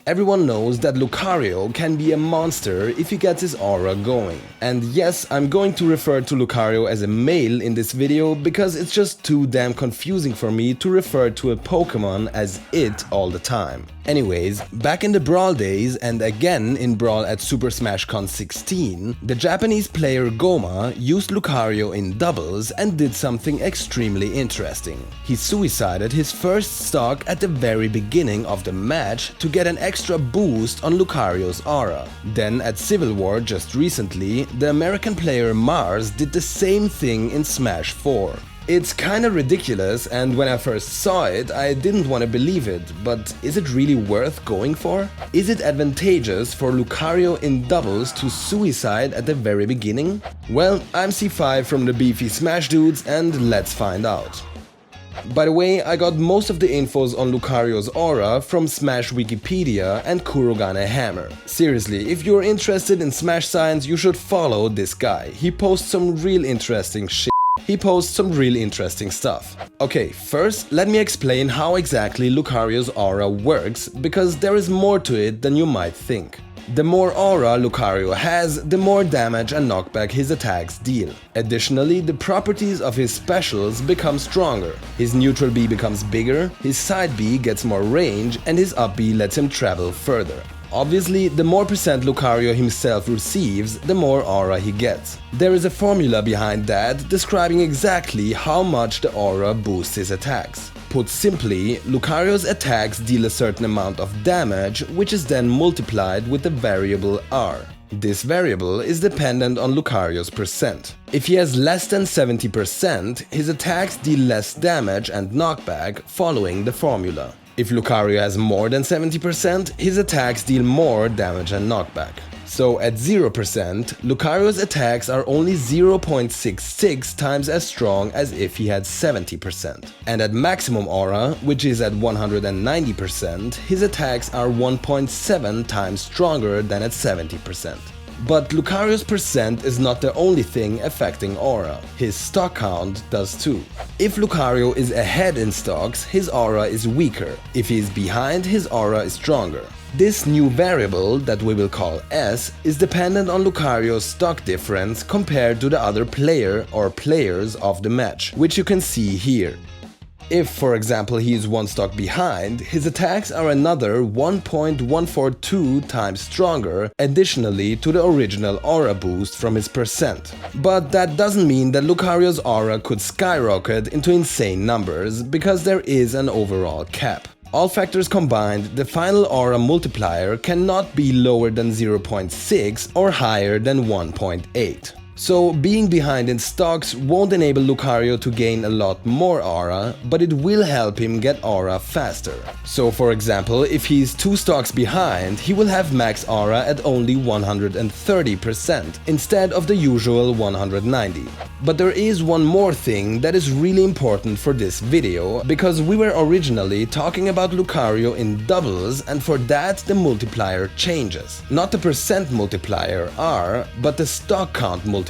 Everyone knows that Lucario can be a monster if he gets his aura going. And yes, I'm going to refer to Lucario as a male in this video because it's just too damn confusing for me to refer to a Pokemon as it all the time. Anyways, back in the Brawl days and again in Brawl at Super Smash Con 16, the Japanese player Goma used Lucario in doubles and did something extremely interesting. He suicided his first stock at the very beginning of the match to get an extra boost on Lucario's aura. Then at Civil War just recently, the American player Mars did the same thing in Smash 4. It's kinda ridiculous, and when I first saw it, I didn't want to believe it, but is it really worth going for? Is it advantageous for Lucario in doubles to suicide at the very beginning? Well, I'm C5 from the Beefy Smash Dudes, and let's find out. By the way, I got most of the infos on Lucario's aura from Smash Wikipedia and Kurogane Hammer. Seriously, if you're interested in Smash science, you should follow this guy. He posts some real interesting shit. He posts some really interesting stuff. Okay, first let me explain how exactly Lucario's aura works, because there is more to it than you might think. The more aura Lucario has, the more damage and knockback his attacks deal. Additionally, the properties of his specials become stronger. His neutral B becomes bigger, his side B gets more range, and his up B lets him travel further. Obviously, the more percent Lucario himself receives, the more aura he gets. There is a formula behind that describing exactly how much the aura boosts his attacks. Put simply, Lucario's attacks deal a certain amount of damage, which is then multiplied with the variable R. This variable is dependent on Lucario's percent. If he has less than 70%, his attacks deal less damage and knockback following the formula. If Lucario has more than 70%, his attacks deal more damage and knockback. So at 0%, Lucario's attacks are only 0.66 times as strong as if he had 70%. And at maximum aura, which is at 190%, his attacks are 1.7 times stronger than at 70%. But Lucario's percent is not the only thing affecting aura. His stock count does too. If Lucario is ahead in stocks, his aura is weaker. If he is behind, his aura is stronger. This new variable, that we will call S, is dependent on Lucario's stock difference compared to the other player or players of the match, which you can see here. If, for example, he is one stock behind, his attacks are another 1.142 times stronger, additionally to the original aura boost from his percent. But that doesn't mean that Lucario's aura could skyrocket into insane numbers, because there is an overall cap. All factors combined, the final aura multiplier cannot be lower than 0.6 or higher than 1.8. So being behind in stocks won't enable Lucario to gain a lot more aura, but it will help him get aura faster. So for example, if he's 2 stocks behind, he will have max aura at only 130% instead of the usual 190. But there is one more thing that is really important for this video, because we were originally talking about Lucario in doubles, and for that the multiplier changes. Not the percent multiplier R, but the stock count multiplier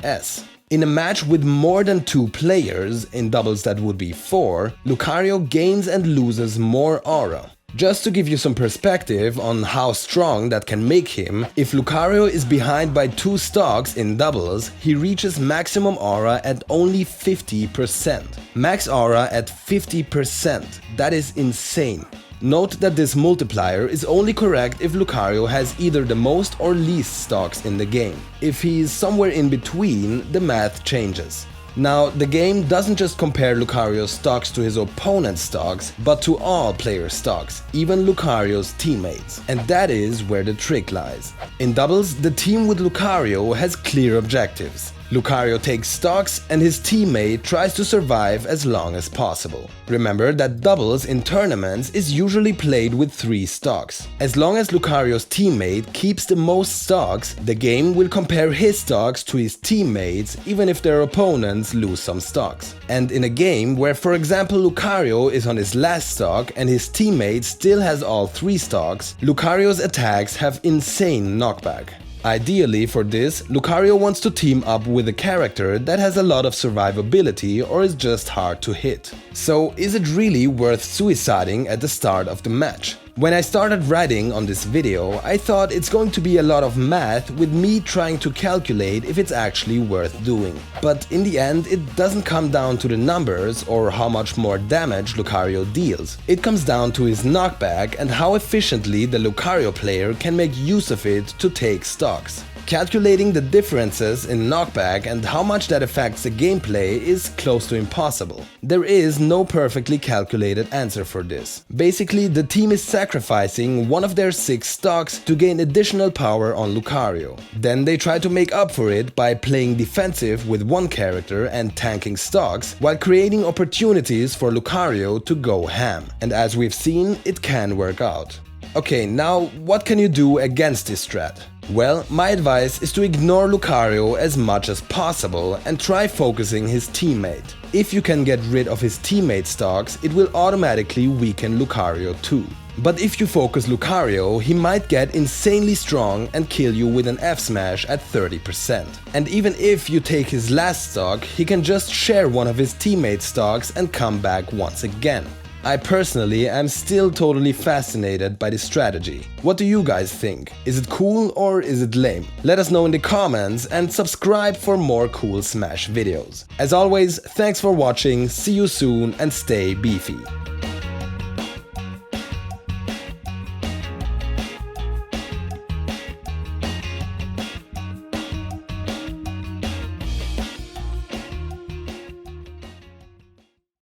S. In a match with more than 2 players, in doubles that would be 4, Lucario gains and loses more aura. Just to give you some perspective on how strong that can make him, if Lucario is behind by 2 stocks in doubles, he reaches maximum aura at only 50%. Max aura at 50%. That is insane. Note that this multiplier is only correct if Lucario has either the most or least stocks in the game. If he is somewhere in between, the math changes. Now, the game doesn't just compare Lucario's stocks to his opponent's stocks, but to all player stocks, even Lucario's teammates. And that is where the trick lies. In doubles, the team with Lucario has clear objectives. Lucario takes stocks and his teammate tries to survive as long as possible. Remember that doubles in tournaments is usually played with 3 stocks. As long as Lucario's teammate keeps the most stocks, the game will compare his stocks to his teammates even if their opponents lose some stocks. And in a game where, for example, Lucario is on his last stock and his teammate still has all 3 stocks, Lucario's attacks have insane knockback. Ideally for this, Lucario wants to team up with a character that has a lot of survivability or is just hard to hit. So is it really worth suiciding at the start of the match? When I started writing on this video, I thought it's going to be a lot of math with me trying to calculate if it's actually worth doing. But in the end, it doesn't come down to the numbers or how much more damage Lucario deals. It comes down to his knockback and how efficiently the Lucario player can make use of it to take stocks. Calculating the differences in knockback and how much that affects the gameplay is close to impossible. There is no perfectly calculated answer for this. Basically, the team is sacrificing one of their 6 stocks to gain additional power on Lucario. Then they try to make up for it by playing defensive with one character and tanking stocks, while creating opportunities for Lucario to go ham. And as we've seen, it can work out. Okay, now what can you do against this strat? Well, my advice is to ignore Lucario as much as possible and try focusing his teammate. If you can get rid of his teammate stocks, it will automatically weaken Lucario too. But if you focus Lucario, he might get insanely strong and kill you with an F smash at 30%. And even if you take his last stock, he can just share one of his teammate stocks and come back once again. I personally am still totally fascinated by this strategy. What do you guys think? Is it cool or is it lame? Let us know in the comments and subscribe for more cool Smash videos. As always, thanks for watching, see you soon and stay beefy.